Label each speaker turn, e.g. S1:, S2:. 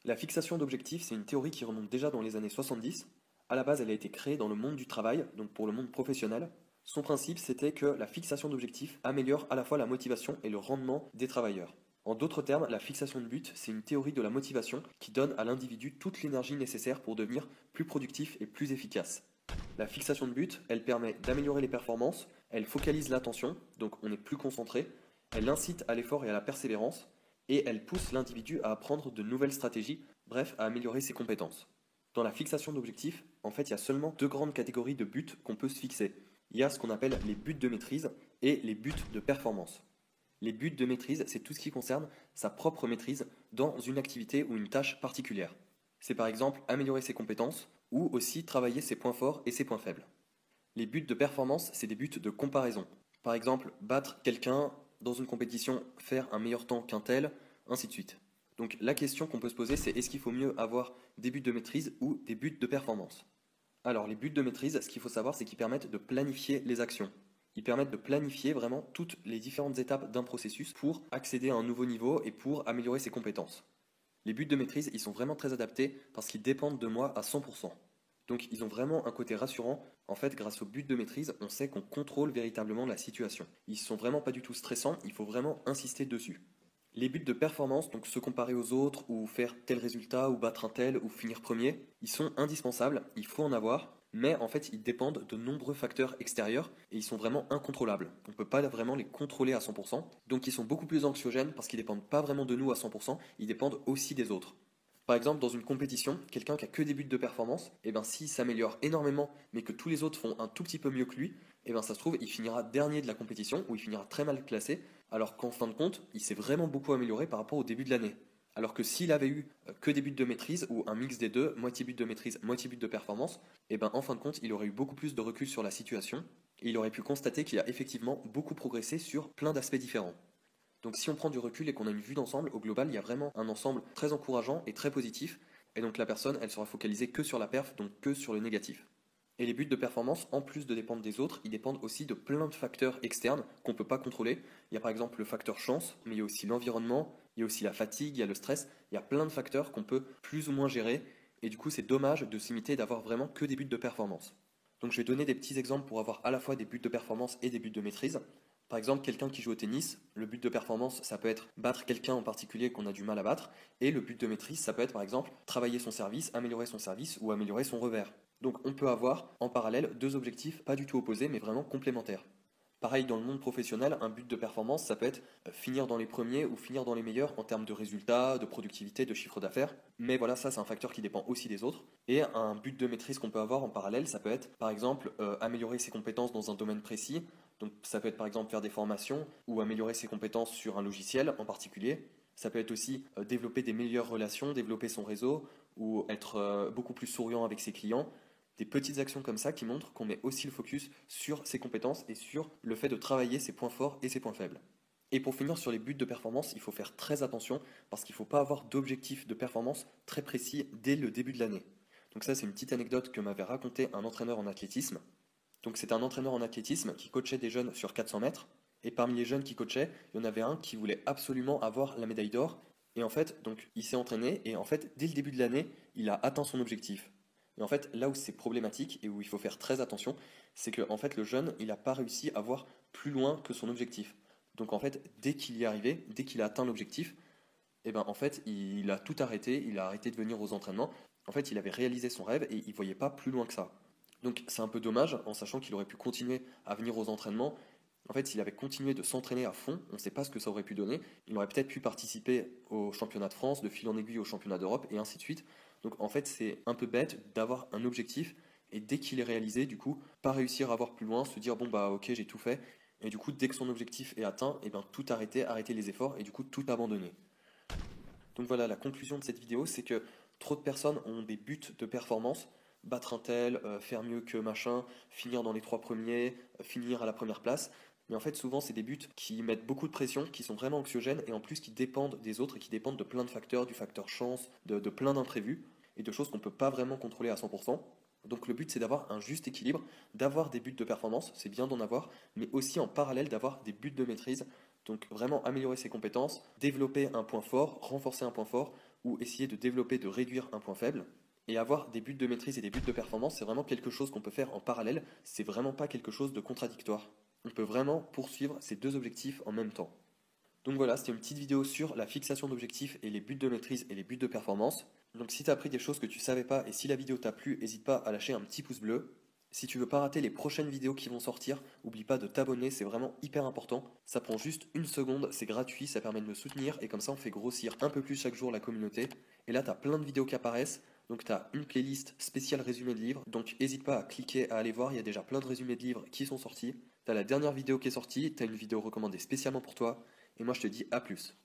S1: La fixation d'objectifs, c'est une théorie qui remonte déjà dans les années 70. À la base, elle a été créée dans le monde du travail, donc pour le monde professionnel. Son principe, c'était que la fixation d'objectifs améliore à la fois la motivation et le rendement des travailleurs. En d'autres termes, la fixation de but, c'est une théorie de la motivation qui donne à l'individu toute l'énergie nécessaire pour devenir plus productif et plus efficace. La fixation de but, elle permet d'améliorer les performances, elle focalise l'attention, donc on est plus concentré, elle incite à l'effort et à la persévérance, et elle pousse l'individu à apprendre de nouvelles stratégies, bref, à améliorer ses compétences. Dans la fixation d'objectifs, en fait, il y a seulement deux grandes catégories de buts qu'on peut se fixer. Il y a ce qu'on appelle les buts de maîtrise et les buts de performance. Les buts de maîtrise, c'est tout ce qui concerne sa propre maîtrise dans une activité ou une tâche particulière. C'est par exemple améliorer ses compétences ou aussi travailler ses points forts et ses points faibles. Les buts de performance, c'est des buts de comparaison. Par exemple, battre quelqu'un dans une compétition, faire un meilleur temps qu'un tel, ainsi de suite. Donc la question qu'on peut se poser, c'est est-ce qu'il faut mieux avoir des buts de maîtrise ou des buts de performance? Alors les buts de maîtrise, ce qu'il faut savoir, c'est qu'ils permettent de planifier les actions. Ils permettent de planifier vraiment toutes les différentes étapes d'un processus pour accéder à un nouveau niveau et pour améliorer ses compétences. Les buts de maîtrise, ils sont vraiment très adaptés parce qu'ils dépendent de moi à 100%. Donc ils ont vraiment un côté rassurant. En fait, grâce aux buts de maîtrise, on sait qu'on contrôle véritablement la situation. Ils sont vraiment pas du tout stressants, il faut vraiment insister dessus. Les buts de performance, donc se comparer aux autres, ou faire tel résultat, ou battre un tel, ou finir premier, ils sont indispensables, il faut en avoir, mais en fait ils dépendent de nombreux facteurs extérieurs et ils sont vraiment incontrôlables. On ne peut pas vraiment les contrôler à 100%, donc ils sont beaucoup plus anxiogènes parce qu'ils dépendent pas vraiment de nous à 100%, ils dépendent aussi des autres. Par exemple, dans une compétition, quelqu'un qui a que des buts de performance, et ben s'il s'améliore énormément, mais que tous les autres font un tout petit peu mieux que lui, et ben ça se trouve, il finira dernier de la compétition, ou il finira très mal classé, alors qu'en fin de compte, il s'est vraiment beaucoup amélioré par rapport au début de l'année. Alors que s'il avait eu que des buts de maîtrise, ou un mix des deux, moitié but de maîtrise, moitié but de performance, et ben en fin de compte, il aurait eu beaucoup plus de recul sur la situation, et il aurait pu constater qu'il a effectivement beaucoup progressé sur plein d'aspects différents. Donc si on prend du recul et qu'on a une vue d'ensemble, au global, il y a vraiment un ensemble très encourageant et très positif, et donc la personne, elle sera focalisée que sur la perf, donc que sur le négatif. Et les buts de performance, en plus de dépendre des autres, ils dépendent aussi de plein de facteurs externes qu'on ne peut pas contrôler. Il y a par exemple le facteur chance, mais il y a aussi l'environnement, il y a aussi la fatigue, il y a le stress, il y a plein de facteurs qu'on peut plus ou moins gérer, et du coup c'est dommage de s'imiter et d'avoir vraiment que des buts de performance. Donc je vais donner des petits exemples pour avoir à la fois des buts de performance et des buts de maîtrise. Par exemple, quelqu'un qui joue au tennis, le but de performance, ça peut être battre quelqu'un en particulier qu'on a du mal à battre, et le but de maîtrise, ça peut être par exemple travailler son service ou améliorer son revers. Donc on peut avoir en parallèle deux objectifs pas du tout opposés mais vraiment complémentaires. Pareil dans le monde professionnel, un but de performance, ça peut être finir dans les premiers ou finir dans les meilleurs en termes de résultats, de productivité, de chiffre d'affaires. Mais voilà, ça c'est un facteur qui dépend aussi des autres. Et un but de maîtrise qu'on peut avoir en parallèle, ça peut être par exemple améliorer ses compétences dans un domaine précis. Donc ça peut être par exemple faire des formations ou améliorer ses compétences sur un logiciel en particulier. Ça peut être aussi développer des meilleures relations, développer son réseau ou être beaucoup plus souriant avec ses clients. Des petites actions comme ça qui montrent qu'on met aussi le focus sur ses compétences et sur le fait de travailler ses points forts et ses points faibles. Et pour finir sur les buts de performance, il faut faire très attention parce qu'il ne faut pas avoir d'objectif de performance très précis dès le début de l'année. Donc ça c'est une petite anecdote que m'avait raconté un entraîneur en athlétisme. Donc c'est un entraîneur en athlétisme qui coachait des jeunes sur 400 mètres. Et parmi les jeunes qui coachait, il y en avait un qui voulait absolument avoir la médaille d'or. Et en fait, donc il s'est entraîné et en fait, dès le début de l'année, il a atteint son objectif. Et en fait, là où c'est problématique et où il faut faire très attention, c'est que en fait, le jeune, il n'a pas réussi à voir plus loin que son objectif. Donc en fait, dès qu'il y est arrivé, dès qu'il a atteint l'objectif, et ben en fait, il a tout arrêté, il a arrêté de venir aux entraînements. En fait, il avait réalisé son rêve et il voyait pas plus loin que ça. Donc c'est un peu dommage, en sachant qu'il aurait pu continuer à venir aux entraînements. En fait, s'il avait continué de s'entraîner à fond, on ne sait pas ce que ça aurait pu donner. Il aurait peut-être pu participer au championnat de France, de fil en aiguille au championnat d'Europe, et ainsi de suite. Donc en fait, c'est un peu bête d'avoir un objectif, et dès qu'il est réalisé, du coup, pas réussir à voir plus loin, se dire bon bah ok, j'ai tout fait, et du coup, dès que son objectif est atteint, et ben tout arrêter, arrêter les efforts, et du coup tout abandonner. Donc voilà, la conclusion de cette vidéo, c'est que trop de personnes ont des buts de performance, battre un tel, faire mieux que machin, finir dans les trois premiers, finir à la première place. Mais en fait, souvent, c'est des buts qui mettent beaucoup de pression, qui sont vraiment anxiogènes et en plus qui dépendent des autres et qui dépendent de plein de facteurs, du facteur chance, de plein d'imprévus et de choses qu'on ne peut pas vraiment contrôler à 100%. Donc le but, c'est d'avoir un juste équilibre, d'avoir des buts de performance, c'est bien d'en avoir, mais aussi en parallèle d'avoir des buts de maîtrise. Donc vraiment améliorer ses compétences, développer un point fort, renforcer un point fort, ou essayer de développer, de réduire un point faible. Et avoir des buts de maîtrise et des buts de performance, c'est vraiment quelque chose qu'on peut faire en parallèle, c'est vraiment pas quelque chose de contradictoire. On peut vraiment poursuivre ces deux objectifs en même temps. Donc voilà, c'était une petite vidéo sur la fixation d'objectifs et les buts de maîtrise et les buts de performance. Donc si tu as appris des choses que tu savais pas et si la vidéo t'a plu, n'hésite pas à lâcher un petit pouce bleu. Si tu veux pas rater les prochaines vidéos qui vont sortir, oublie pas de t'abonner, c'est vraiment hyper important. Ça prend juste une seconde, c'est gratuit, ça permet de me soutenir et comme ça on fait grossir un peu plus chaque jour la communauté. Et là tu as plein de vidéos qui apparaissent, donc tu as une playlist spéciale résumé de livres, donc n'hésite pas à cliquer, à aller voir, il y a déjà plein de résumés de livres qui sont sortis. Tu as la dernière vidéo qui est sortie, tu as une vidéo recommandée spécialement pour toi, et moi je te dis à plus.